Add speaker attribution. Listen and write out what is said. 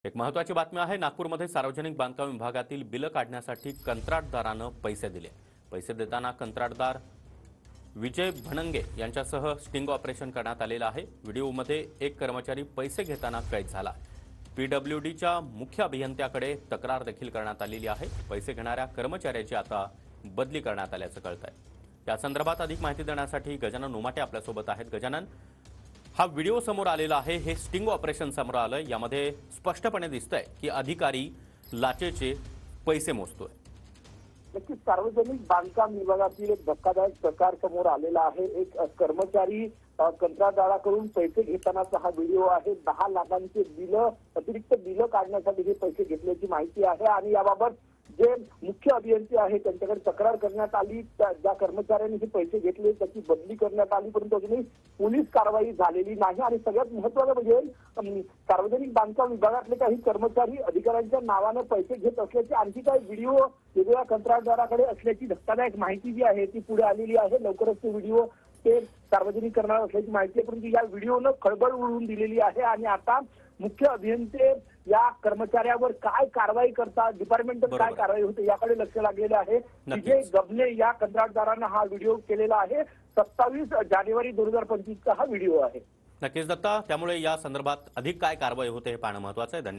Speaker 1: एक महत्त्वाची बातमी आहे। नागपूरमध्ये सार्वजनिक बांधकाम विभागातील बिल काढण्यासाठी कंत्राटदारानं पैसे दिले। पैसे देताना कंत्राटदार विजय भणंगे यांच्यासह स्टिंग ऑपरेशन करण्यात आलेलं आहे। व्हिडिओमध्ये एक कर्मचारी पैसे घेताना कैद झाला। पीडब्ल्यूडीच्या मुख्य अभियंत्याकडे तक्रार देखील करण्यात आलेली आहे। पैसे घेणाऱ्या कर्मचाऱ्याची आता बदली करण्यात आल्याचं कळतंय। या संदर्भात अधिक माहिती देण्यासाठी गजानन उमाटे आपल्यासोबत आहेत। गजानन, हा व्हिडिओ समोर आलेला आहे, हे स्टिंग ऑपरेशन समोर आलं। यामध्ये स्पष्टपणे दिसतंय की अधिकारी लाचेचे पैसे मोजतोय।
Speaker 2: नक्कीच सार्वजनिक बांधकाम विभागातील एक धक्कादायक प्रकार समोर आलेला आहे। एक कर्मचारी कंत्राटदाराकडून पैसे घेतानाचा हा व्हिडिओ आहे। 10 लाखांचे अतिरिक्त बिल काढण्यासाठी हे पैसे घेतल्याची माहिती आहे आणि याबाबत जे मुख्य अभियंते आहे त्यांच्याकडे तक्रार करण्यात आली। ज्या कर्मचाऱ्यांनी हे पैसे घेतले त्याची बदली करण्यात आली, परंतु अजूनही पोलीस कारवाई झालेली नाही। आणि सगळ्यात महत्त्वाचं म्हणजे सार्वजनिक बांधकाम विभागातले काही कर्मचारी अधिकाऱ्यांच्या नावाने पैसे घेत असल्याचे आणखी काही व्हिडिओ वेगवेगळ्या कंत्राटदाराकडे असल्याची धक्कादायक माहिती जी आहे ती पुढे आलेली आहे। लवकरच ते व्हिडिओ ते सार्वजनिक करणार असल्याची माहिती आहे, परंतु या व्हिडिओनं खळबळ उडवून दिलेली आहे। आणि आता मुख्य अभियंते या कर्मचाऱ्यावर काय कारवाई करतात, डिपार्टमेंटल काय कारवाई होते याकडे लक्ष लागलेलं आहे। विजय गबने या कंत्राटदारानं हा व्हिडिओ केलेला आहे। 27 जानेवारी 2025 चा हा व्हिडिओ आहे।
Speaker 1: नक्कीच दत्ता, त्यामुळे या संदर्भात अधिक काय कारवाई होते हे पाहणं महत्त्वाचं आहे। धन्यवाद।